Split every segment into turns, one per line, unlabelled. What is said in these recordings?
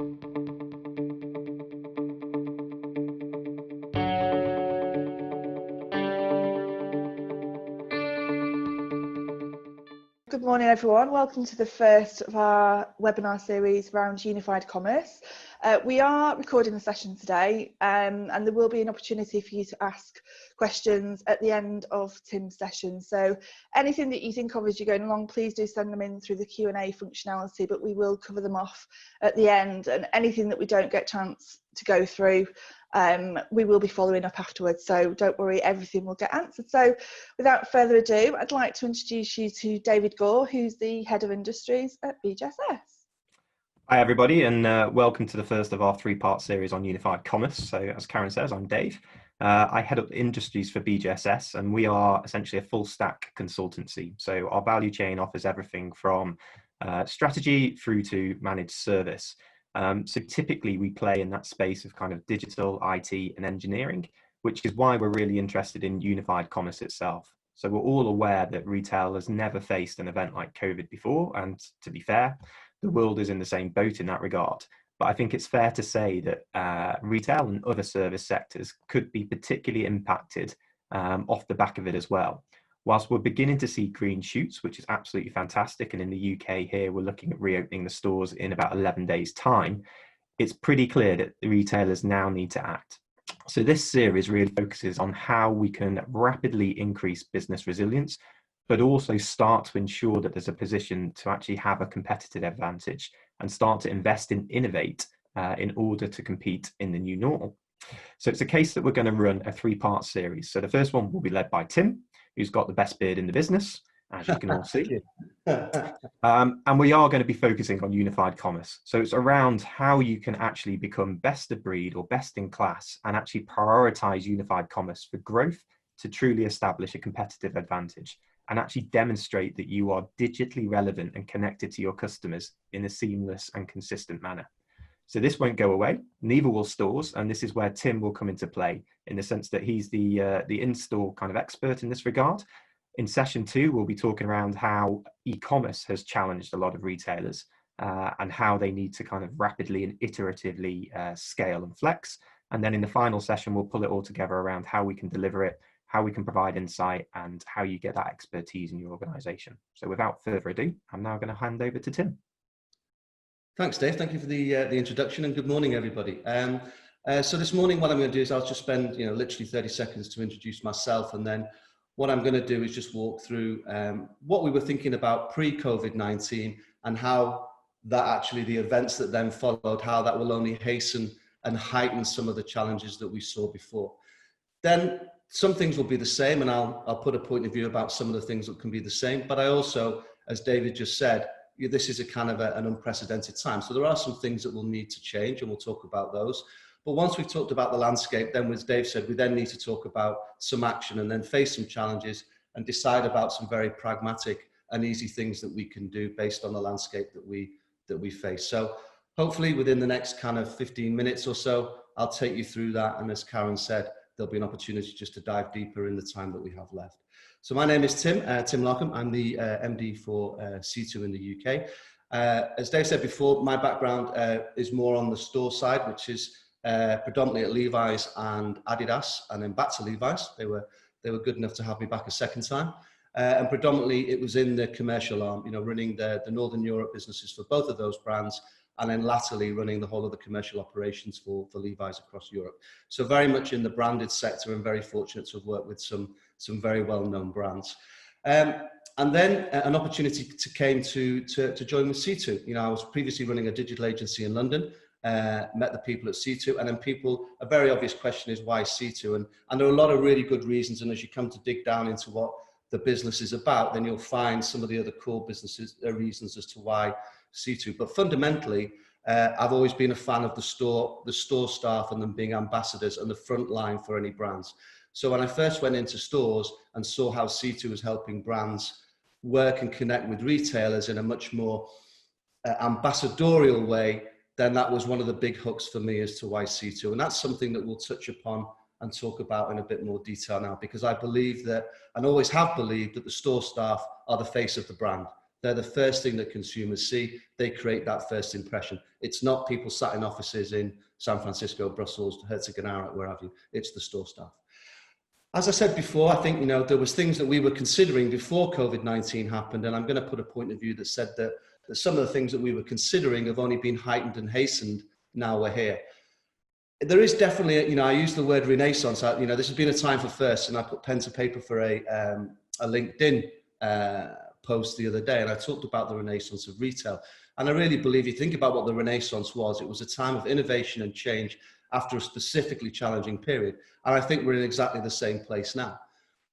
Good morning, everyone. Welcome to the first of our webinar series around unified commerce. We are recording the session today, and there will be an opportunity for you to ask questions at the end of Tim's session. So anything that you think of as you're going along, please do send them in through the Q&A functionality, but we will cover them off at the end, and anything that we don't get a chance to go through, we will be following up afterwards, so don't worry, everything will get answered. So without further ado, I'd like to introduce you to David Gore, who's the Head of Industries at BGSS.
Hi everybody, and welcome to the first of our three-part series on unified commerce. So as Karen says, I'm Dave. I head up industries for BGSS, and we are essentially a full stack consultancy. So our value chain offers everything from strategy through to managed service. So typically we play in that space of kind of digital, IT and engineering, which is why we're really interested in unified commerce itself. So we're all aware that retail has never faced an event like COVID before, and to be fair, the world is in the same boat in that regard. But I think it's fair to say that retail and other service sectors could be particularly impacted off the back of it as well. Whilst we're beginning to see green shoots, which is absolutely fantastic, and in the UK here, we're looking at reopening the stores in about 11 days' time, it's pretty clear that the retailers now need to act. So this series really focuses on how we can rapidly increase business resilience, but also start to ensure that there's a position to actually have a competitive advantage and start to invest and innovate in order to compete in the new normal. So it's a case that we're going to run a three-part series. So the first one will be led by Tim, who's got the best beard in the business, as you can all see. And we are going to be focusing on unified commerce. So it's around how you can actually become best of breed or best in class and actually prioritize unified commerce for growth to truly establish a competitive advantage and actually demonstrate that you are digitally relevant and connected to your customers in a seamless and consistent manner. So this won't go away, neither will stores, and this is where Tim will come into play in the sense that he's the in-store kind of expert in this regard. In session 2, we'll be talking around how e-commerce has challenged a lot of retailers and how they need to kind of rapidly and iteratively scale and flex. And then in the final session, we'll pull it all together around how we can deliver it, how we can provide insight, and how you get that expertise in your organization. So without further ado, I'm now going to hand over to Tim.
Thanks, Dave. Thank you for the introduction, and good morning, everybody. So this morning, what I'm going to do is I'll just spend literally 30 seconds to introduce myself, and then what I'm going to do is just walk through what we were thinking about pre-COVID-19 and how that actually, the events that then followed, how that will only hasten and heighten some of the challenges that we saw before. Then some things will be the same, and I'll put a point of view about some of the things that can be the same. But I also, as David just said, this is a kind of an unprecedented time. So there are some things that will need to change, and we'll talk about those. But once we've talked about the landscape, then as Dave said, we then need to talk about some action and then face some challenges and decide about some very pragmatic and easy things that we can do based on the landscape that we face. So hopefully within the next kind of 15 minutes or so, I'll take you through that. And as Karen said, there'll be an opportunity just to dive deeper in the time that we have left. So my name is Tim Larkham. I'm the MD for C2 in the UK. As Dave said before, my background is more on the store side, which is predominantly at Levi's and Adidas, and then back to Levi's. They were good enough to have me back a second time. And predominantly it was in the commercial arm, running the Northern Europe businesses for both of those brands, and then latterly running the whole of the commercial operations for Levi's across Europe. So very much in the branded sector, and very fortunate to have worked with some very well-known brands. And then an opportunity came to join with C2. I was previously running a digital agency in London, met the people at C2, and then a very obvious question is why C2? And there are a lot of really good reasons, and as you come to dig down into what the business is about, then you'll find some of the other core businesses reasons as to why C2. But fundamentally, I've always been a fan of the store staff and them being ambassadors and the front line for any brands. So when I first went into stores and saw how C2 was helping brands work and connect with retailers in a much more ambassadorial way, then that was one of the big hooks for me as to why C2. And that's something that we'll touch upon and talk about in a bit more detail now, because I believe that, and always have believed, that the store staff are the face of the brand. They're the first thing that consumers see. They create that first impression. It's not people sat in offices in San Francisco, Brussels, Herzegovina, where have you. It's the store staff. As I said before, I think, there was things that we were considering before COVID-19 happened, and I'm going to put a point of view that said that some of the things that we were considering have only been heightened and hastened now we're here. There is definitely, I use the word renaissance. This has been a time for firsts, and I put pen to paper for a LinkedIn post the other day, and I talked about the renaissance of retail. And I really believe, you think about what the renaissance was, it was a time of innovation and change after a specifically challenging period. And I think we're in exactly the same place now.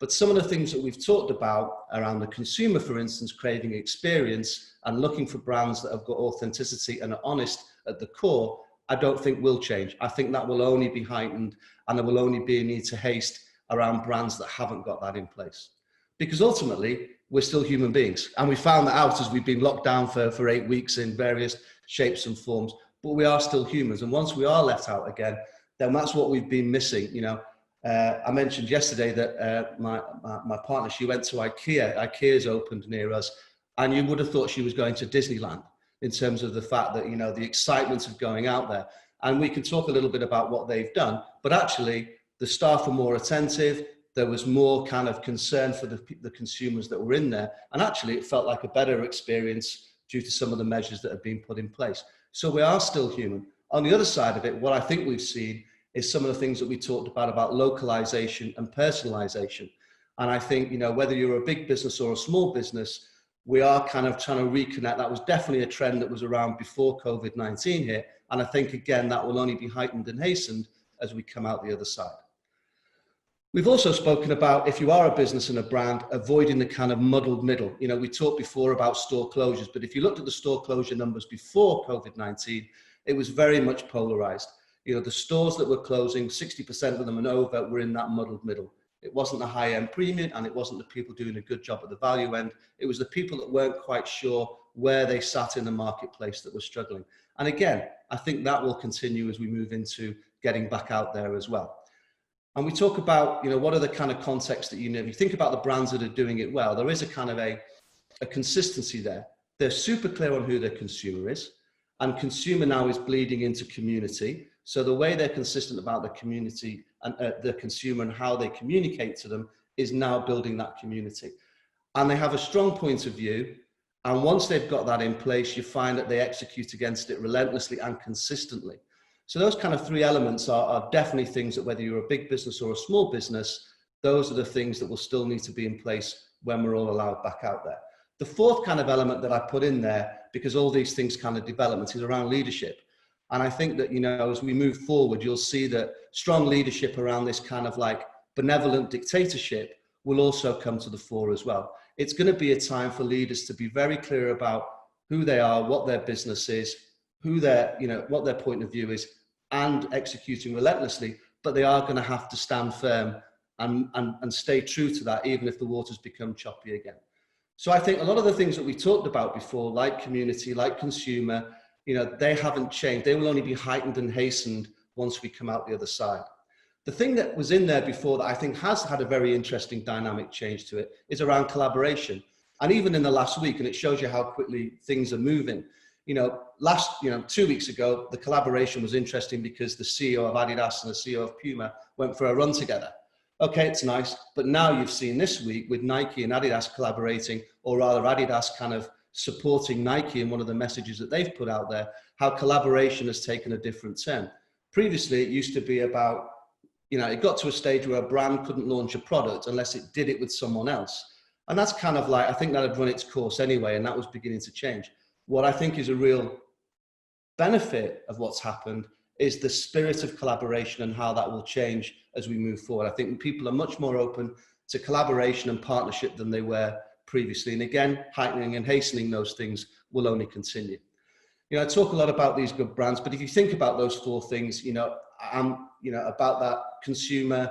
But some of the things that we've talked about around the consumer, for instance, craving experience and looking for brands that have got authenticity and are honest at the core, I don't think will change. I think that will only be heightened, and there will only be a need to haste around brands that haven't got that in place. Because ultimately, we're still human beings. And we found that out as we've been locked down for 8 weeks in various shapes and forms, but we are still humans. And once we are let out again, then that's what we've been missing. I mentioned yesterday that my partner, she went to IKEA. IKEA's opened near us, and you would have thought she was going to Disneyland in terms of the fact that, the excitement of going out there. And we can talk a little bit about what they've done, but actually the staff were more attentive. There was more kind of concern for the consumers that were in there. And actually it felt like a better experience due to some of the measures that have been put in place. So we are still human. On the other side of it, what I think we've seen is some of the things that we talked about localization and personalization. And I think, whether you're a big business or a small business, we are kind of trying to reconnect. That was definitely a trend that was around before COVID-19 hit. And I think, again, that will only be heightened and hastened as we come out the other side. We've also spoken about, if you are a business and a brand, avoiding the kind of muddled middle. We talked before about store closures, but if you looked at the store closure numbers before COVID-19, it was very much polarized. The stores that were closing, 60% of them and over were in that muddled middle. It wasn't the high-end premium, and it wasn't the people doing a good job at the value end. It was the people that weren't quite sure where they sat in the marketplace that were struggling. And again, I think that will continue as we move into getting back out there as well. And we talk about, what are the kind of contexts that if you think about the brands that are doing it well, there is a kind of a consistency there. They're super clear on who their consumer is, and consumer now is bleeding into community. So the way they're consistent about the community and the consumer and how they communicate to them is now building that community. And they have a strong point of view. And once they've got that in place, you find that they execute against it relentlessly and consistently. So those kind of three elements are definitely things that, whether you're a big business or a small business, those are the things that will still need to be in place when we're all allowed back out there. The fourth kind of element that I put in there, because all these things kind of development, is around leadership. And I think that, as we move forward, you'll see that strong leadership around this kind of like benevolent dictatorship will also come to the fore as well. It's going to be a time for leaders to be very clear about who they are, what their business is, who their, what their point of view is, and executing relentlessly, but they are going to have to stand firm and stay true to that, even if the waters become choppy again. So I think a lot of the things that we talked about before, like community, like consumer, they haven't changed. They will only be heightened and hastened once we come out the other side. The thing that was in there before that I think has had a very interesting dynamic change to it is around collaboration. And even in the last week, and it shows you how quickly things are moving. 2 weeks ago, the collaboration was interesting because the CEO of Adidas and the CEO of Puma went for a run together. Okay, it's nice. But now you've seen this week with Nike and Adidas collaborating, or rather Adidas kind of supporting Nike in one of the messages that they've put out there, how collaboration has taken a different turn. Previously, it used to be about, it got to a stage where a brand couldn't launch a product unless it did it with someone else. And that's kind of like, I think that had run its course anyway, and that was beginning to change. What I think is a real benefit of what's happened is the spirit of collaboration and how that will change as we move forward. I think people are much more open to collaboration and partnership than they were previously. And again, heightening and hastening those things will only continue. I talk a lot about these good brands, but if you think about those four things, about that consumer,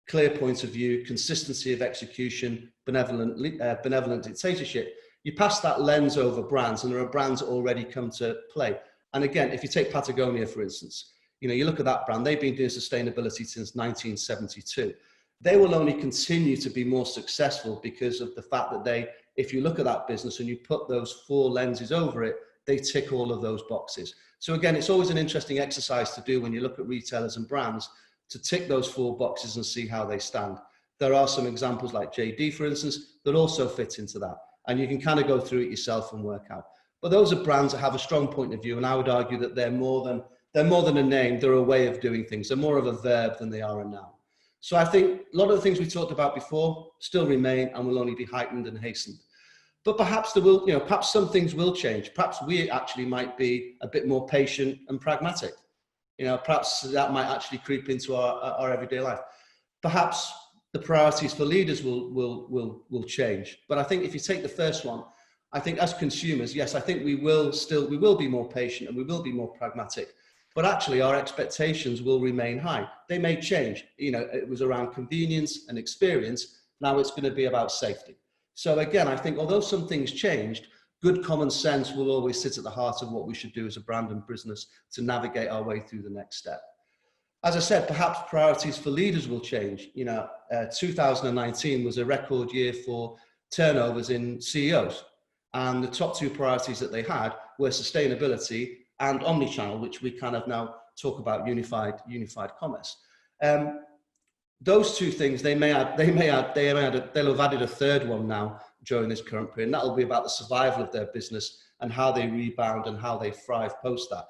clear point of view, consistency of execution, benevolent dictatorship, you pass that lens over brands, and there are brands that already come to play. And again, if you take Patagonia, for instance, you look at that brand, they've been doing sustainability since 1972. they will only continue to be more successful because of the fact that if you look at that business and you put those 4 lenses over it, they tick all of those boxes. So again, it's always an interesting exercise to do when you look at retailers and brands, to tick those 4 boxes and see how they stand. There are some examples like JD, for instance, that also fit into that. And you can kind of go through it yourself and work out. But those are brands that have a strong point of view. And I would argue that they're more than a name. They're a way of doing things. They're more of a verb than they are a noun. So I think a lot of the things we talked about before still remain and will only be heightened and hastened. But perhaps there will, perhaps some things will change. Perhaps we actually might be a bit more patient and pragmatic. Perhaps that might actually creep into our everyday life. Perhaps the priorities for leaders will change. But I think if you take the first one, I think as consumers, yes, I think we will be more patient and we will be more pragmatic. But actually our expectations will remain high. They may change. It was around convenience and experience. Now it's going to be about safety. So again, I think although some things changed, good common sense will always sit at the heart of what we should do as a brand and business to navigate our way through the next step. As I said, perhaps priorities for leaders will change. 2019 was a record year for turnovers in CEOs. And the top 2 priorities that they had were sustainability and omnichannel, which we kind of now talk about unified commerce. Those 2 things, they'll have added a third one now during this current period, and that will be about the survival of their business and how they rebound and how they thrive post that.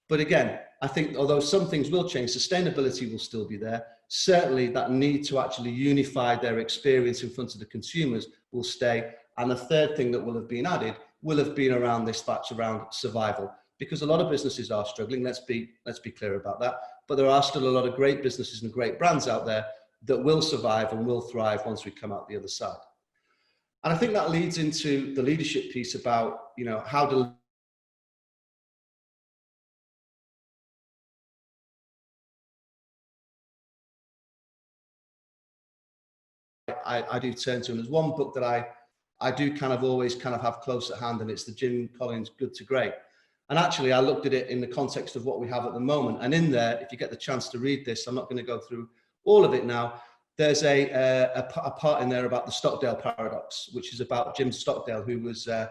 But again, I think although some things will change, sustainability will still be there. Certainly that need to actually unify their experience in front of the consumers will stay. And the third thing that will have been added will have been around this fact around survival, because a lot of businesses are struggling. Let's be clear about that. But there are still a lot of great businesses and great brands out there that will survive and will thrive once we come out the other side. And I think that leads into the leadership piece about, how to I do turn to, and there's one book that I do always have close at hand, and it's the Jim Collins Good to Great. And actually I looked at it in the context of what we have at the moment. And in there, if you get the chance to read this, I'm not going to go through all of it now. There's a part in there about the Stockdale paradox, which is about Jim Stockdale, who was a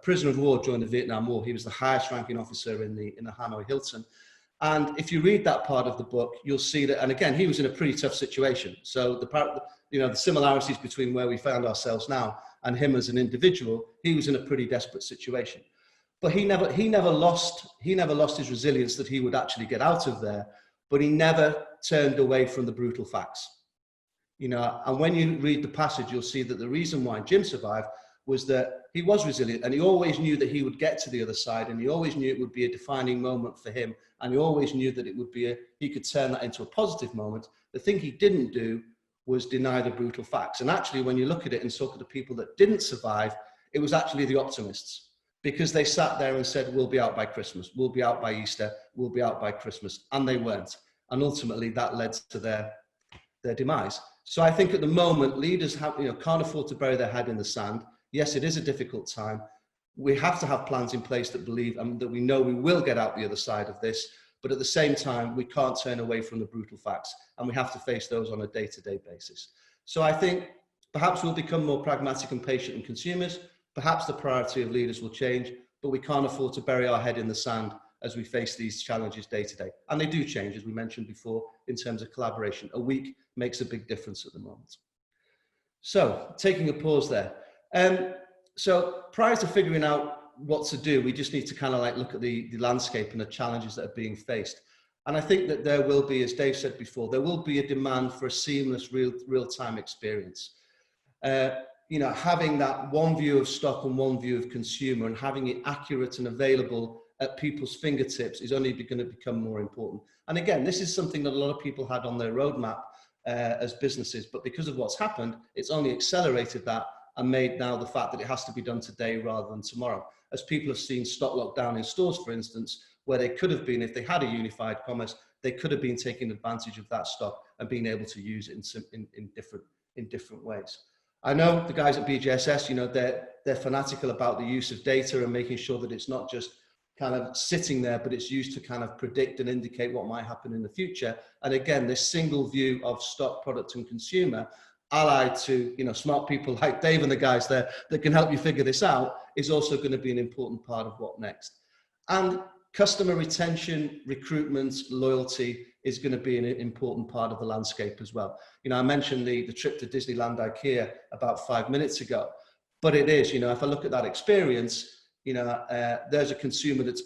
prisoner of war during the Vietnam War. He was the highest ranking officer in the Hanoi Hilton. And if you read that part of the book, you'll see that, and again, he was in a pretty tough situation. So the similarities between where we found ourselves now and him as an individual, he was in a pretty desperate situation. But he never lost his resilience that he would actually get out of there, but he never turned away from the brutal facts. And when you read the passage, you'll see that the reason why Jim survived was that he was resilient, and he always knew that he would get to the other side, and he always knew it would be a defining moment for him, and he always knew that he could turn that into a positive moment. The thing he didn't do was deny the brutal facts. And actually, when you look at it and look at the people that didn't survive, it was actually the optimists, because they sat there and said, we'll be out by Christmas, we'll be out by Easter, we'll be out by Christmas, and they weren't. And ultimately that led to their demise. So I think at the moment, leaders can't afford to bury their head in the sand. Yes, it is a difficult time. We have to have plans in place that believe and that we know we will get out the other side of this. But at the same time, we can't turn away from the brutal facts, and we have to face those on a day-to-day basis. So I think perhaps we'll become more pragmatic and patient in consumers. Perhaps the priority of leaders will change, but we can't afford to bury our head in the sand as we face these challenges day to day. And they do change, as we mentioned before, in terms of collaboration. A week makes a big difference at the moment. So taking a pause there. So prior to figuring out what to do, we just need to look at the landscape and the challenges that are being faced. And I think that there will be, as Dave said before, there will be a demand for a seamless real-time experience. Having that one view of stock and one view of consumer, and having it accurate and available at people's fingertips is only going to become more important. And again, this is something that a lot of people had on their roadmap as businesses, but because of what's happened, it's only accelerated that and made now the fact that it has to be done today rather than tomorrow. As people have seen stock locked down in stores, for instance, where they could have been, if they had a unified commerce, they could have been taking advantage of that stock and being able to use it in different ways. I know the guys at BJSS, they're fanatical about the use of data and making sure that it's not just kind of sitting there, but it's used to kind of predict and indicate what might happen in the future. And again, this single view of stock, product and consumer, allied to, you know, smart people like Dave and the guys there that can help you figure this out, is also going to be an important part of what next. And customer retention, recruitment, loyalty is going to be an important part of the landscape as well. You know, I mentioned the trip to Disneyland IKEA about 5 minutes ago, but it is, you know, if I look at that experience, you know, there's a consumer that's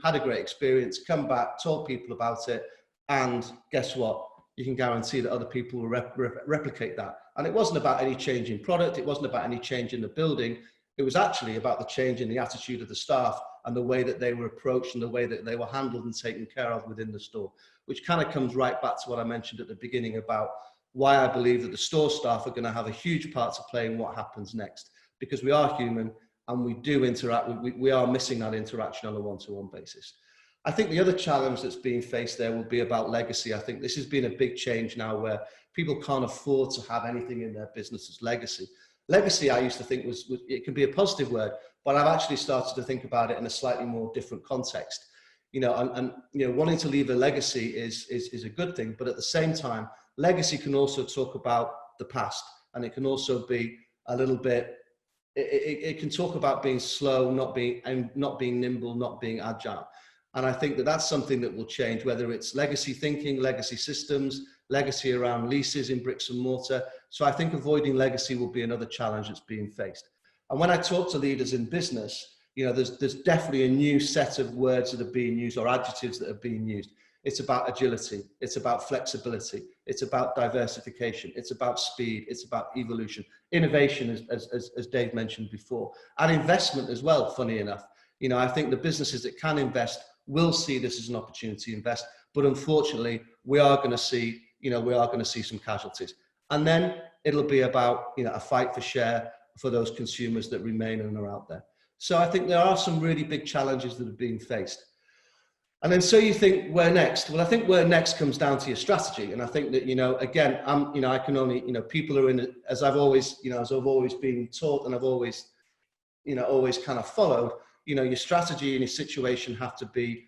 had a great experience, come back, told people about it, and guess what? You can guarantee that other people will replicate that. And it wasn't about any change in product. It wasn't about any change in the building. It was actually about the change in the attitude of the staff and the way that they were approached and the way that they were handled and taken care of within the store, which kind of comes right back to what I mentioned at the beginning about why I believe that the store staff are going to have a huge part to play in what happens next, because we are human and we do interact. We are missing that interaction on a one-to-one basis. I think the other challenge that's being faced there will be about legacy. I think this has been a big change now where people can't afford to have anything in their business as legacy. Legacy, I used to think was it can be a positive word, but I've actually started to think about it in a slightly more different context. You know, and you know, wanting to leave a legacy is a good thing, but at the same time, legacy can also talk about the past, and it can also be a little bit. It can talk about being slow, not being nimble, not being agile. And I think that that's something that will change, whether it's legacy thinking, legacy systems, legacy around leases in bricks and mortar. So I think avoiding legacy will be another challenge that's being faced. And when I talk to leaders in business, you know, there's definitely a new set of words that are being used, or adjectives that are being used. It's about agility. It's about flexibility. It's about diversification. It's about speed. It's about evolution, innovation, as Dave mentioned before, and investment as well. Funny enough, you know, I think the businesses that can invest will see this as an opportunity to invest, but unfortunately, we are going to see some casualties, and then it'll be about, you know, a fight for share for those consumers that remain and are out there. So I think there are some really big challenges that are being faced. And then so you think, where next? Well, I think where next comes down to your strategy. And I think that, you know, again, I can only, you know, people are in it, as I've always been taught, and I've always kind of followed, you know, your strategy and your situation have to be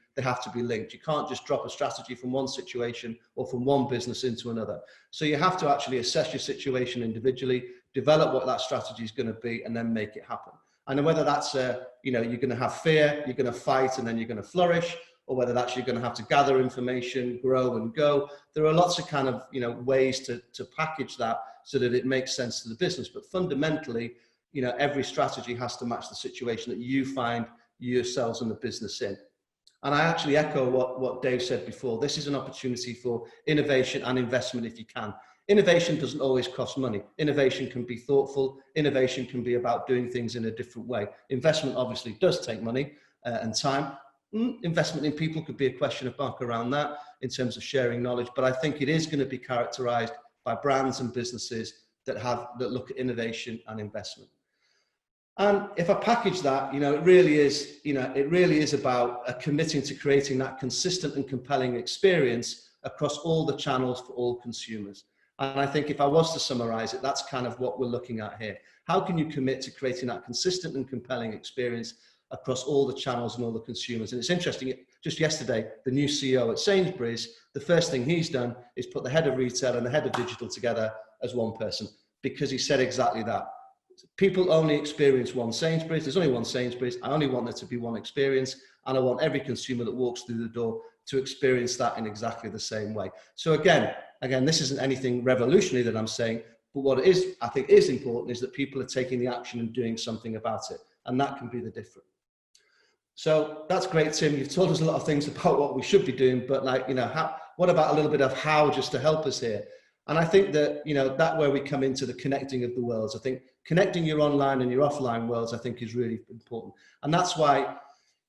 linked. You can't just drop a strategy from one situation or from one business into another. So you have to actually assess your situation individually, develop what that strategy is going to be, and then make it happen. And whether that's, you know, you're going to have fear, you're going to fight, and then you're going to flourish, or whether that's you're going to have to gather information, grow and go. There are lots of kind of, you know, ways to package that so that it makes sense to the business. But fundamentally, you know, every strategy has to match the situation that you find yourselves and the business in. And I actually echo what Dave said before. This is an opportunity for innovation and investment if you can. Innovation doesn't always cost money. Innovation can be thoughtful. Innovation can be about doing things in a different way. Investment obviously does take money and time. Investment in people could be a question of mark around that in terms of sharing knowledge. But I think it is going to be characterized by brands and businesses that look at innovation and investment. And if I package that, you know, it really is about committing to creating that consistent and compelling experience across all the channels for all consumers. And I think if I was to summarize it, that's kind of what we're looking at here. How can you commit to creating that consistent and compelling experience across all the channels and all the consumers? And it's interesting, just yesterday, the new CEO at Sainsbury's, the first thing he's done is put the head of retail and the head of digital together as one person, because he said exactly that. People only experience one Sainsbury's. There's only one Sainsbury's. I only want there to be one experience, and I want every consumer that walks through the door to experience that in exactly the same way. So again, this isn't anything revolutionary that I'm saying, but what it is, I think is important, is that people are taking the action and doing something about it, and that can be the difference. So that's great, Tim. You've told us a lot of things about what we should be doing, but like, you know, what about a little bit of how, just to help us here? And I think that, you know, that where we come into the connecting of the worlds. I think connecting your online and your offline worlds, I think, is really important. And that's why,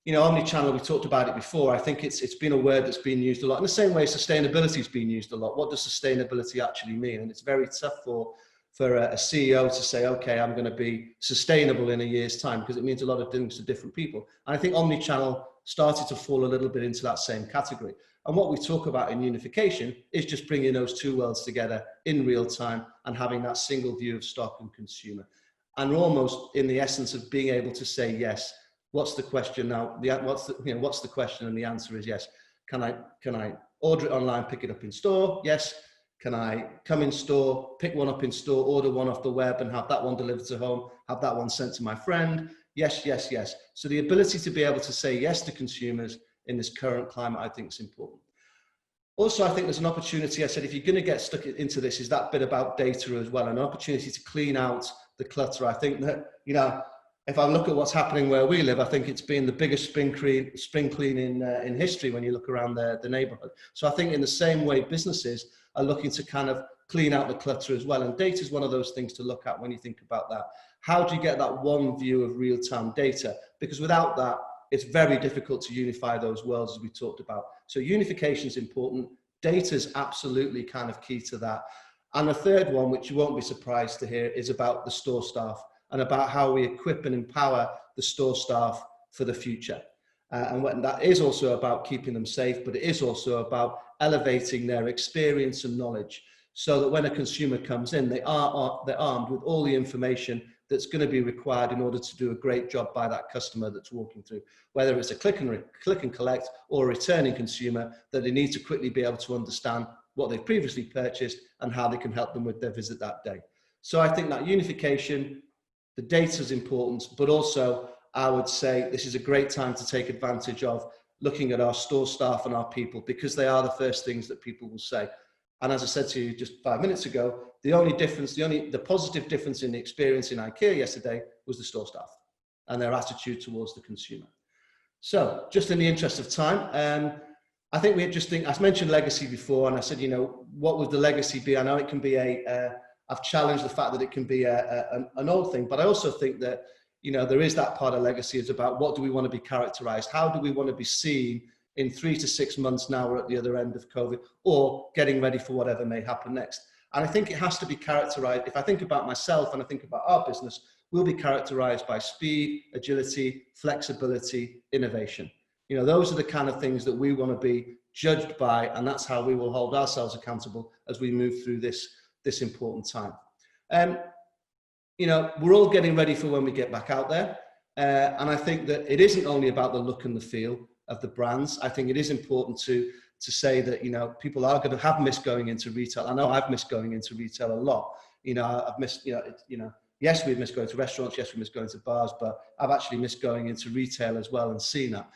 you know, omnichannel, we talked about it before. I think it's been a word that's been used a lot. In the same way sustainability has been used a lot. What does sustainability actually mean? And it's very tough for a CEO to say, okay, I'm going to be sustainable in a year's time, because it means a lot of things to different people. And I think omnichannel started to fall a little bit into that same category. And what we talk about in unification is just bringing those two worlds together in real time and having that single view of stock and consumer. And we're almost in the essence of being able to say yes. What's the question now? What's the question? And the answer is yes. Can I order it online, pick it up in store? Yes. Can I come in store, pick one up in store, order one off the web and have that one delivered to home, have that one sent to my friend? Yes, yes, yes. So the ability to be able to say yes to consumers in this current climate, I think is important. Also, I think there's an opportunity, I said, if you're going to get stuck into this, is that bit about data as well, an opportunity to clean out the clutter. I think that, if I look at what's happening where we live, I think it's been the biggest spring clean in history when you look around the neighborhood. So I think in the same way, businesses are looking to kind of clean out the clutter as well. And data is one of those things to look at when you think about that. How do you get that one view of real-time data? Because without that, it's very difficult to unify those worlds, as we talked about. So unification is important. Data is absolutely kind of key to that. And the third one, which you won't be surprised to hear, is about the store staff and about how we equip and empower the store staff for the future. And that is also about keeping them safe, but it is also about elevating their experience and knowledge so that when a consumer comes in, they're armed with all the information that's going to be required in order to do a great job by that customer that's walking through, whether it's a click and collect or a returning consumer, that they need to quickly be able to understand what they've previously purchased and how they can help them with their visit that day. So I think that unification, the data is important, but also I would say this is a great time to take advantage of looking at our store staff and our people, because they are the first things that people will say. And as I said to you just 5 minutes ago, the positive difference in the experience in IKEA yesterday was the store staff and their attitude towards the consumer. So just in the interest of time, I think I mentioned legacy before, and I said, what would the legacy be? I know it can be I've challenged the fact that it can be an old thing, but I also think that, there is that part of legacy. It's about what do we want to be characterized? How do we want to be seen in 3 to 6 months now we're at the other end of COVID, or getting ready for whatever may happen next? And I think it has to be characterized. If I think about myself and I think about our business, we'll be characterized by speed, agility, flexibility, innovation. Those are the kind of things that we want to be judged by, and that's how we will hold ourselves accountable as we move through this important time. We're all getting ready for when we get back out there. And I think that it isn't only about the look and the feel of the brands. I think it is important to say that, people are going to have missed going into retail. I know I've missed going into retail a lot. I've missed, yes, we've missed going to restaurants. Yes, we missed going to bars, but I've actually missed going into retail as well and seen that.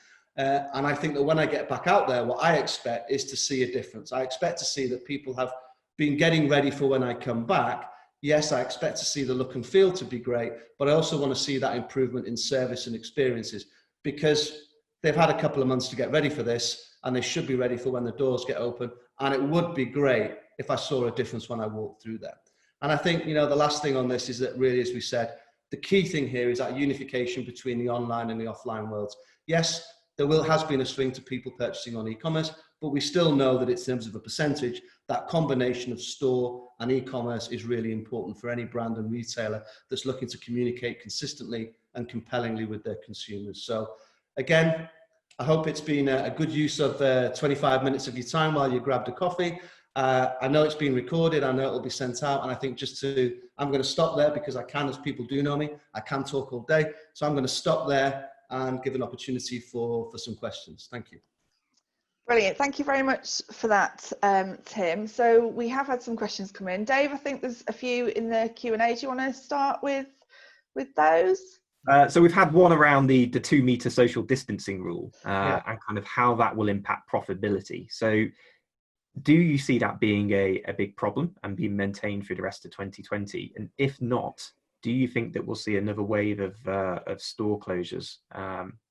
And I think that when I get back out there, what I expect is to see a difference. I expect to see that people have been getting ready for when I come back. Yes, I expect to see the look and feel to be great, but I also want to see that improvement in service and experiences, because they've had a couple of months to get ready for this, and they should be ready for when the doors get open. And it would be great if I saw a difference when I walked through there. And I think, the last thing on this is that really, as we said, the key thing here is that unification between the online and the offline worlds. Yes, there has been a swing to people purchasing on e-commerce, but we still know that in terms of a percentage, that combination of store and e-commerce is really important for any brand and retailer that's looking to communicate consistently and compellingly with their consumers. So again, I hope it's been a good use of 25 minutes of your time while you grabbed a coffee. I know it's been recorded. I know it'll be sent out. And I think I'm going to stop there, because I can, as people do know me, I can talk all day. So I'm going to stop there and give an opportunity for some questions. Thank you.
Brilliant. Thank you very much for that, Tim. So we have had some questions come in. Dave, I think there's a few in the Q&A. Do you want to start with those?
So we've had one around the 2 meter social distancing rule and kind of how that will impact profitability. So do you see that being a big problem and being maintained through the rest of 2020? And if not, do you think that we'll see another wave of store closures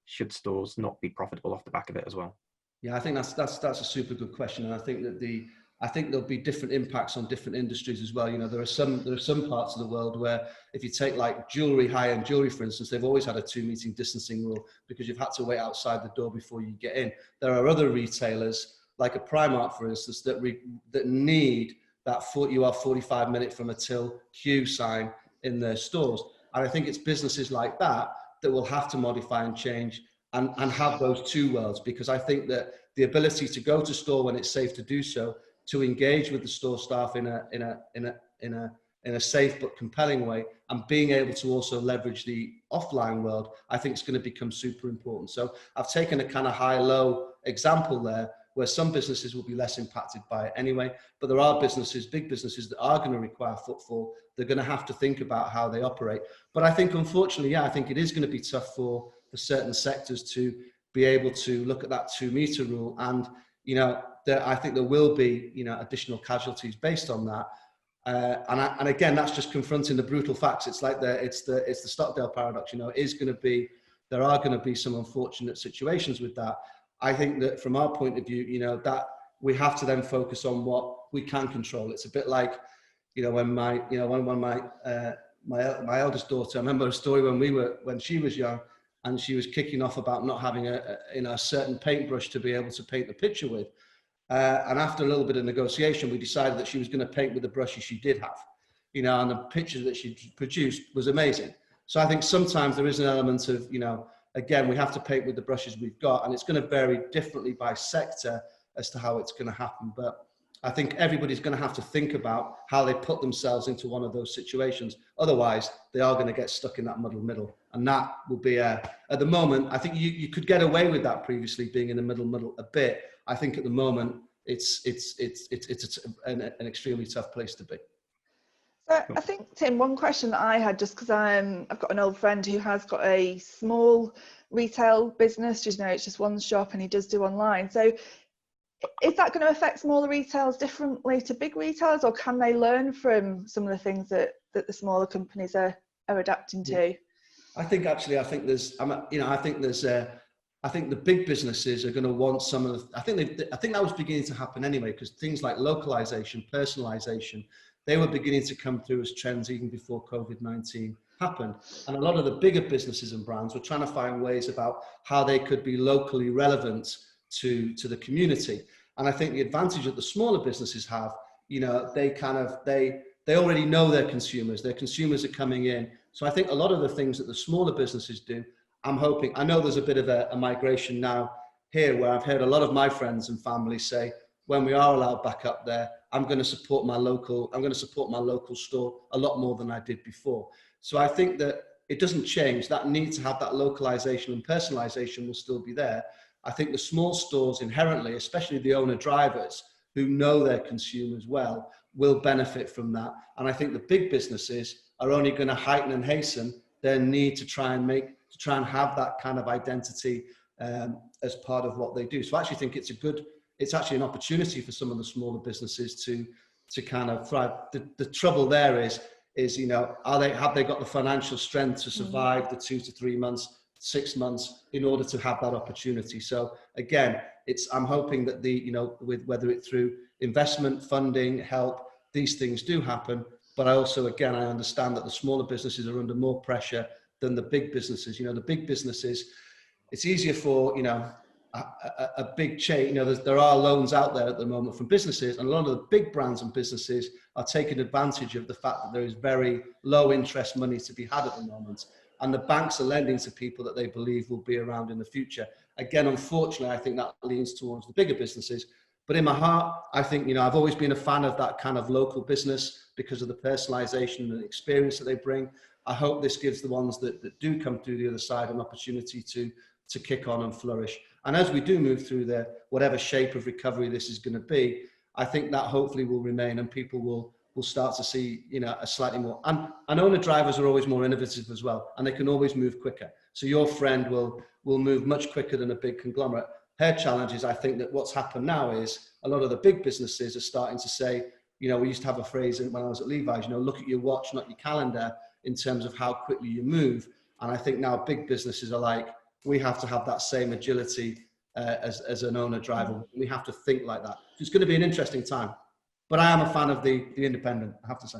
should stores not be profitable off the back of it as well?
Yeah, I think that's a super good question, and I think that I think there'll be different impacts on different industries as well. There are some parts of the world where, if you take like jewelry, high-end jewelry, for instance, they've always had a 2 meter distancing rule because you've had to wait outside the door before you get in. There are other retailers, like a Primark, for instance, that need that 45 minute from a till queue sign in their stores. And I think it's businesses like that will have to modify and change and have those two worlds, because I think that the ability to go to store when it's safe to do so, to engage with the store staff in in a safe but compelling way, and being able to also leverage the offline world, I think is going to become super important. So I've taken a kind of high-low example there, where some businesses will be less impacted by it anyway, but there are businesses, big businesses, that are going to require footfall. They're going to have to think about how they operate. But I think, unfortunately, I think it is going to be tough for certain sectors to be able to look at that 2-meter rule. And, I think there will be, additional casualties based on that. And again, that's just confronting the brutal facts. It's like it's the Stockdale paradox. There are going to be some unfortunate situations with that. I think that from our point of view, that we have to then focus on what we can control. It's a bit like, when my eldest daughter, I remember a story when she was young, and she was kicking off about not having a certain paintbrush to be able to paint the picture with. And after a little bit of negotiation, we decided that she was going to paint with the brushes she did have, and the picture that she produced was amazing. So I think sometimes there is an element of, again, we have to paint with the brushes we've got, and it's going to vary differently by sector as to how it's going to happen. But I think everybody's going to have to think about how they put themselves into one of those situations. Otherwise, they are going to get stuck in that muddled middle. And that will be, at the moment, I think you could get away with that previously, being in the middle a bit. I think at the moment, it's an extremely tough place to be.
So I think, Tim, one question that I had, just because I've got an old friend who has got a small retail business, it's just one shop, and he does do online. So is that going to affect smaller retailers differently to big retailers, or can they learn from some of the things that the smaller companies are adapting to?
I think the big businesses are going to want some of the, I think that was beginning to happen anyway, because things like localization, personalization, they were beginning to come through as trends even before COVID-19 happened. And a lot of the bigger businesses and brands were trying to find ways about how they could be locally relevant to the community. And I think the advantage that the smaller businesses have, they already know their consumers are coming in. So I think a lot of the things that the smaller businesses do, I know there's a bit of a migration now here, where I've heard a lot of my friends and family say, when we are allowed back up there, I'm going to support my local store a lot more than I did before. So I think that it doesn't change. That need to have that localization and personalization will still be there. I think the small stores inherently, especially the owner drivers who know their consumers well, will benefit from that. And I think the big businesses are only going to heighten and hasten their need to try and have that kind of identity as part of what they do. So I actually think it's actually an opportunity for some of the smaller businesses to kind of thrive. The trouble there is have they got the financial strength to survive the 2 to 3 months, 6 months in order to have that opportunity? So again, I'm hoping that with whether it's through investment, funding, help, these things do happen. But I also, again, I understand that the smaller businesses are under more pressure than the big businesses. The big businesses, it's easier for, a big chain. There are loans out there at the moment from businesses, and a lot of the big brands and businesses are taking advantage of the fact that there is very low interest money to be had at the moment. And the banks are lending to people that they believe will be around in the future. Again, unfortunately, I think that leans towards the bigger businesses. But in my heart, I think, I've always been a fan of that kind of local business because of the personalization and experience that they bring. I hope this gives the ones that do come through the other side an opportunity to kick on and flourish. And as we do move through whatever shape of recovery this is going to be, I think that hopefully will remain, and people will start to see, a slightly more, and owner drivers are always more innovative as well, and they can always move quicker. So your friend will move much quicker than a big conglomerate. Her challenge is, I think that what's happened now is a lot of the big businesses are starting to say, we used to have a phrase when I was at Levi's, look at your watch, not your calendar, in terms of how quickly you move. And I think now big businesses are like, we have to have that same agility as an owner driver. We have to think like that. It's going to be an interesting time. But I am a fan of the independent, I have to say.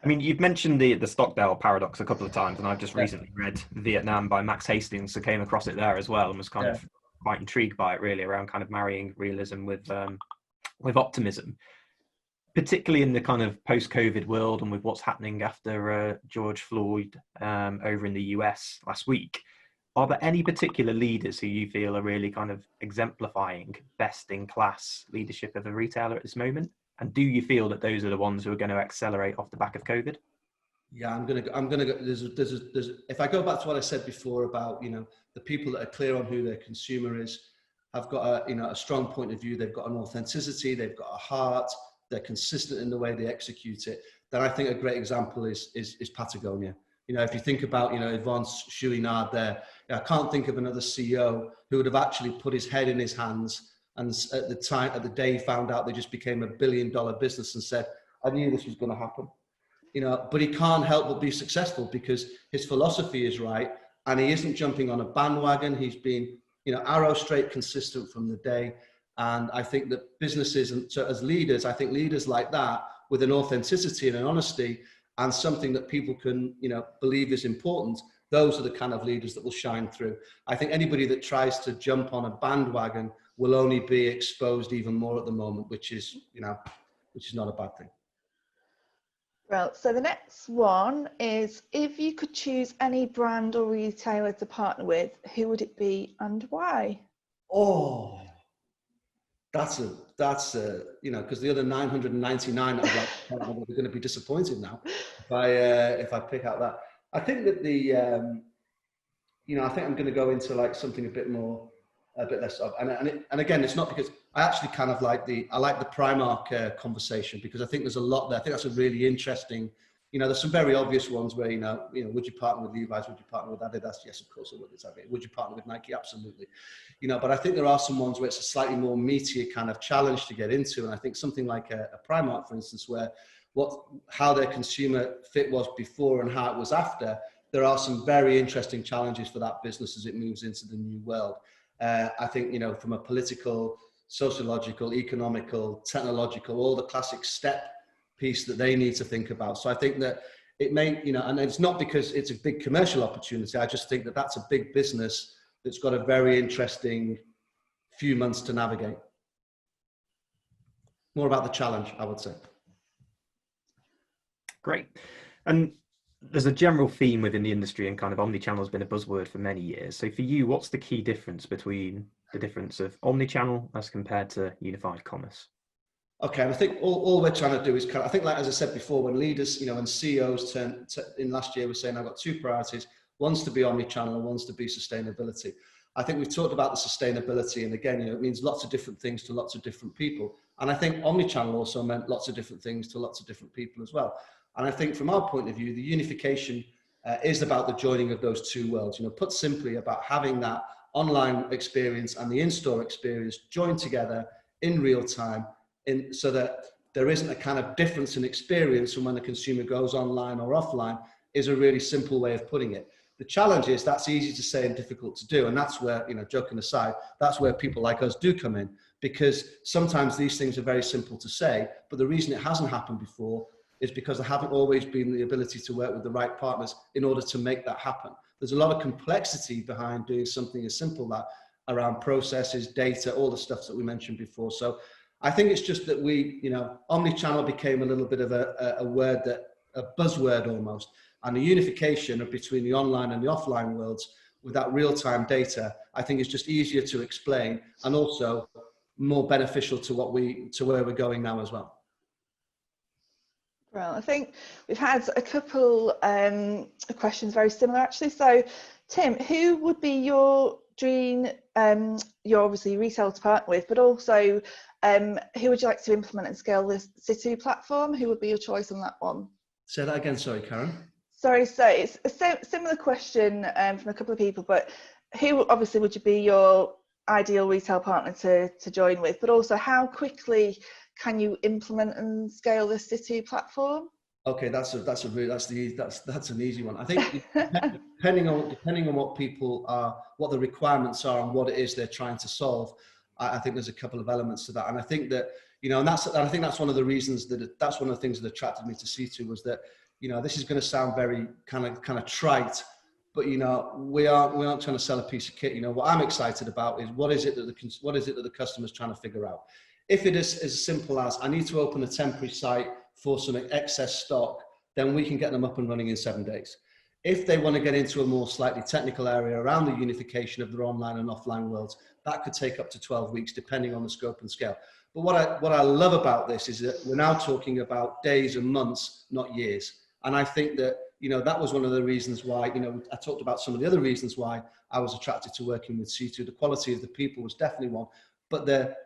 I mean, you've mentioned the Stockdale paradox a couple of times, and I've just recently read Vietnam by Max Hastings, so came across it there as well, and was kind of quite intrigued by it, really, around kind of marrying realism with optimism, particularly in the kind of post-COVID world and with what's happening after George Floyd over in the US last week. Are there any particular leaders who you feel are really kind of exemplifying best-in-class leadership of a retailer at this moment? And do you feel that those are the ones who are going to accelerate off the back of COVID?
Yeah, I'm gonna go. If I go back to what I said before about, the people that are clear on who their consumer is, have got a strong point of view. They've got an authenticity. They've got a heart. They're consistent in the way they execute it. Then I think a great example is Patagonia. If you think about, Yvonne Chouinard there, I can't think of another CEO who would have actually put his head in his hands and at the day he found out they just became $1 billion business and said, I knew this was going to happen. But he can't help but be successful because his philosophy is right and he isn't jumping on a bandwagon. He's been, arrow straight consistent from the day. And I think that businesses, and so as leaders, I think leaders like that with an authenticity and an honesty and something that people can, believe is important, those are the kind of leaders that will shine through. I think anybody that tries to jump on a bandwagon will only be exposed even more at the moment, which is not a bad thing.
Well, so the next one is, if you could choose any brand or retailer to partner with, who would it be and why?
Oh, that's because the other 999 I'd like to partner with are going to be disappointed now if I pick out that. I think that I think I'm going to go into like something a bit less of, and again, it's not because I actually kind of like the Primark conversation, because I think there's a lot there. I think that's a really interesting, there's some very obvious ones where, would you partner with Levi's? Would you partner with Adidas? Yes, of course I would. Would you partner with Nike? Absolutely. But I think there are some ones where it's a slightly more meatier kind of challenge to get into. And I think something like a Primark, for instance, where how their consumer fit was before and how it was after, there are some very interesting challenges for that business as it moves into the new world. I think, from a political, sociological, economical, technological, all the classic step piece that they need to think about. So I think that it may, and it's not because it's a big commercial opportunity. I just think that that's a big business that's got a very interesting few months to navigate. More about the challenge, I would say.
Great. And there's a general theme within the industry, and kind of omnichannel has been a buzzword for many years. So for you, what's the key difference between the difference of omnichannel as compared to unified commerce?
Okay, and I think all we're trying to do is I think, like as I said before, when leaders, when CEOs in last year were saying, I've got two priorities, one's to be omnichannel and one's to be sustainability. I think we've talked about the sustainability, and again, it means lots of different things to lots of different people. And I think omnichannel also meant lots of different things to lots of different people as well. And I think from our point of view, the unification is about the joining of those two worlds. Put simply, about having that online experience and the in-store experience joined together in real time, so that there isn't a kind of difference in experience from when the consumer goes online or offline, is a really simple way of putting it. The challenge is that's easy to say and difficult to do. And that's where, joking aside, that's where people like us do come in, because sometimes these things are very simple to say, but the reason it hasn't happened before is because there haven't always been the ability to work with the right partners in order to make that happen. There's a lot of complexity behind doing something as simple that around processes, data, all the stuff that we mentioned before. So I think it's just that omnichannel became a little bit of a word, a buzzword almost, and the unification of between the online and the offline worlds with that real-time data, I think is just easier to explain and also more beneficial to where we're going now as well.
Well, I think we've had a couple of questions very similar actually. So Tim, who would be your dream, you're obviously retail to partner with, but also who would you like to implement and scale this Situ platform? Who would be your choice on that one?
Say that again, sorry, Karen.
Sorry, so it's a similar question from a couple of people, but who obviously would you be your ideal retail partner to join with, but also how quickly can you implement and scale the Situ platform?
Okay, that's an easy one. I think depending on what people are, what the requirements are, and what it is they're trying to solve, I think there's a couple of elements to that. And I think that I think that's one of the reasons that's one of the things that attracted me to Situ, was that this is going to sound very kind of trite, but we aren't trying to sell a piece of kit. What I'm excited about is what is it that the customer's trying to figure out. If it is as simple as I need to open a temporary site for some excess stock, then we can get them up and running in 7 days. If they want to get into a more slightly technical area around the unification of their online and offline worlds, that could take up to 12 weeks, depending on the scope and scale. But what I love about this is that we're now talking about days and months, not years. And I think that, you know, that was one of the reasons why, you know, I talked about some of the other reasons why I was attracted to working with C2. The quality of the people was definitely one, but the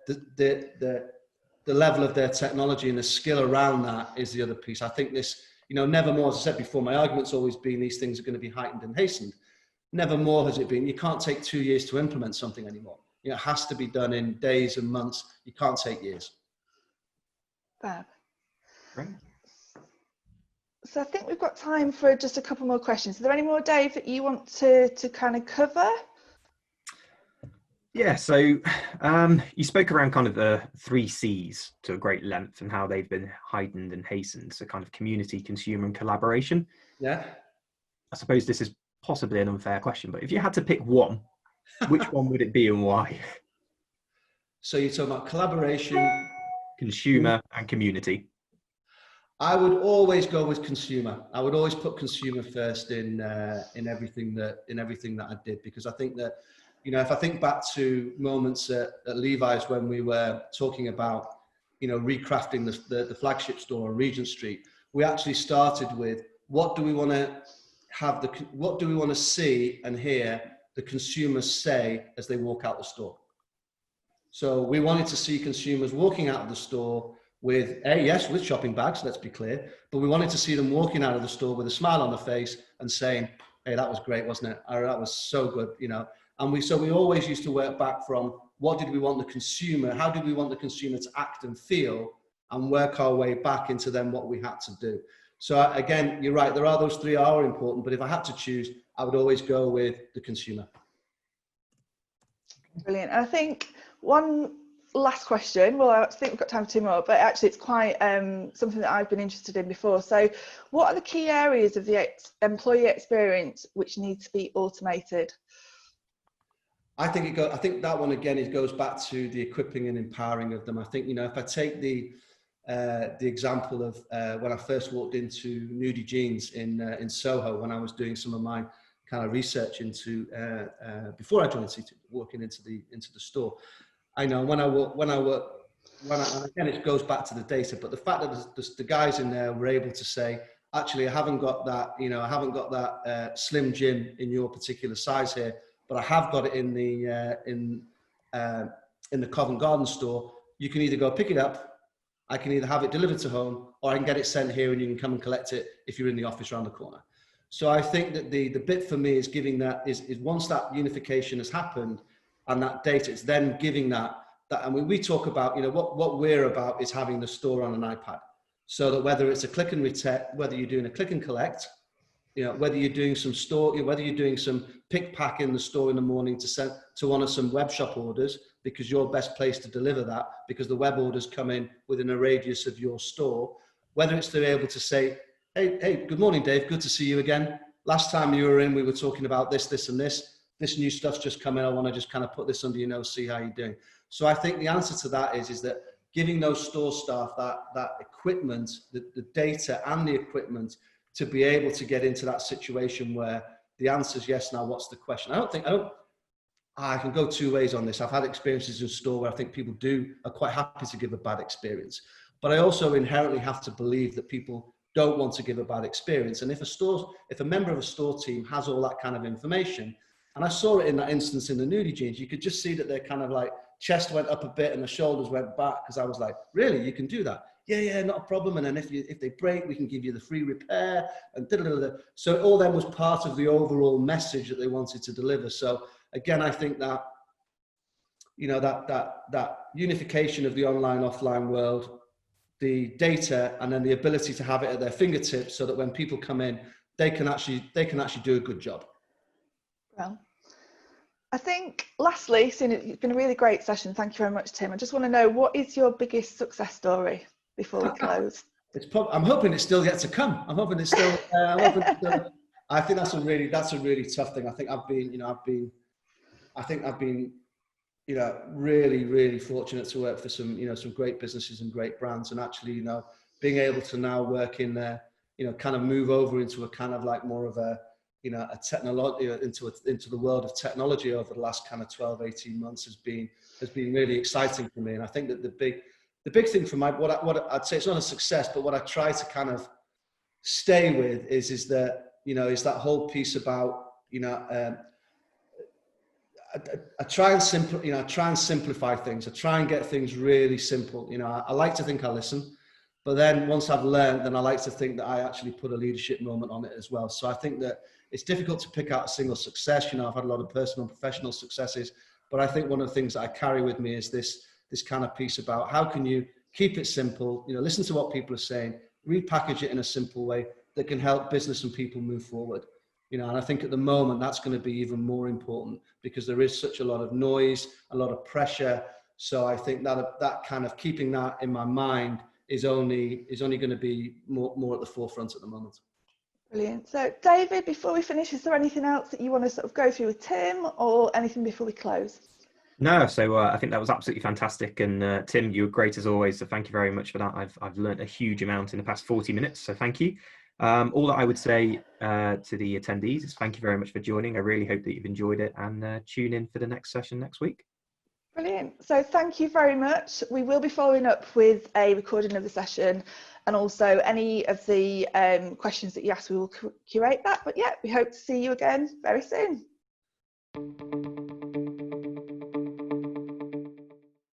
level of their technology and the skill around that is the other piece. I think this, you know, never more, as I said before, my argument's always been these things are going to be heightened and hastened. Never more has it been. You can't take 2 years to implement something anymore. You know, it has to be done in days and months. You can't take years.
Fab.
Great.
So I think we've got time for just a couple more questions. Are there any more, Dave, that you want to kind of cover?
Yeah, so you spoke around kind of the 3 C's to a great length and how they've been heightened and hastened. So kind of community, consumer and collaboration.
Yeah.
I suppose this is possibly an unfair question, but if you had to pick one, which one would it be and why?
So you're talking about collaboration,
Consumer and community.
I would always go with consumer. I would always put consumer first in everything that I did, because I think that, you know, if I think back to moments at Levi's when we were talking about, you know, recrafting the flagship store on Regent Street, we actually started with what do we want to have what do we want to see and hear the consumers say as they walk out the store. So we wanted to see consumers walking out of the store with with shopping bags, let's be clear, but we wanted to see them walking out of the store with a smile on their face and saying, hey, that was great, wasn't it? Or, that was so good, you know. And we always used to work back from what did we want the consumer, how did we want the consumer to act and feel, and work our way back into then what we had to do. So again, you're right, there are those 3 are important, but if I had to choose, I would always go with the consumer.
Brilliant. I think one last question, well, I think we've got time for 2 more, but actually it's quite something that I've been interested in before. So what are the key areas of the employee experience which need to be automated?
I think that one again, it goes back to the equipping and empowering of them. I think, you know, if I take the example of when I first walked into Nudie Jeans in Soho, when I was doing some of my kind of research into before I joined C2, walking into the store. I know when I again, it goes back to the data, but the fact that the guys in there were able to say, actually, I haven't got that, you know, I haven't got that slim gym in your particular size here, but I have got it in the Covent Garden store. You can either go pick it up, I can either have it delivered to home, or I can get it sent here and you can come and collect it if you're in the office around the corner. So I think that the bit for me is giving that is once that unification has happened and that data, it's then giving that and we talk about, you know, what we're about is having the store on an iPad, so that whether it's a click and return, whether you're doing a click and collect, you know, whether you're doing some whether you're doing some pick pack in the store in the morning to send to honor some web shop orders, because you're best placed to deliver that because the web orders come in within a radius of your store, whether it's they're able to say, hey, good morning, Dave, good to see you again. Last time you were in, we were talking about this and this. This new stuff's just come in. I want to just kind of put this under your nose, see how you're doing. So I think the answer to that is that giving those store staff that equipment, the data and the equipment to be able to get into that situation where the answer is yes. Now, what's the question? I can go 2 ways on this. I've had experiences in store where I think people are quite happy to give a bad experience, but I also inherently have to believe that people don't want to give a bad experience. And if a member of a store team has all that kind of information, and I saw it in that instance in the Nudie Jeans, you could just see that they're kind of like chest went up a bit and the shoulders went back, because I was like, really, you can do that? Yeah, not a problem. And then if they break, we can give you the free repair and da-da-da-da. So it all then was part of the overall message that they wanted to deliver. So again, I think that, you know, that unification of the online offline world, the data, and then the ability to have it at their fingertips so that when people come in, they can actually do a good job.
Well, I think lastly, Soon, it's been a really great session. Thank you very much, Tim. I just want to know, what is your biggest success story before we close?
I'm hoping it's still yet to come. I'm hoping it's still. I think that's a really tough thing. I think I've been, you know, really, really fortunate to work for some great businesses and great brands, and actually, you know, being able to now work in there, you know, kind of move over into a kind of like more of a, you know, a technology into the world of technology over the last kind of 12, 18 months has been really exciting for me. And I think that the big thing for what I'd say, it's not a success, but what I try to kind of stay with is that, you know, is that whole piece about, you know, I try and simplify things. I try and get things really simple. You know, I like to think I listen, but then once I've learned, then I like to think that I actually put a leadership moment on it as well. So I think that it's difficult to pick out a single success. You know, I've had a lot of personal and professional successes, but I think one of the things that I carry with me is this kind of piece about how can you keep it simple, you know, listen to what people are saying, repackage it in a simple way that can help business and people move forward. You know, and I think at the moment that's going to be even more important because there is such a lot of noise, a lot of pressure. So I think that kind of keeping that in my mind is only going to be more at the forefront at the moment.
Brilliant. So David, before we finish, is there anything else that you want to sort of go through with Tim, or anything before we close?
No, so I think that was absolutely fantastic, and Tim, you were great as always. So thank you very much for that. I've learned a huge amount in the past 40 minutes, so thank you. All that I would say to the attendees is thank you very much for joining. I really hope that you've enjoyed it, and tune in for the next session next week.
Brilliant. So thank you very much. We will be following up with a recording of the session, and also any of the questions that you asked, we will curate that. But yeah, we hope to see you again very soon.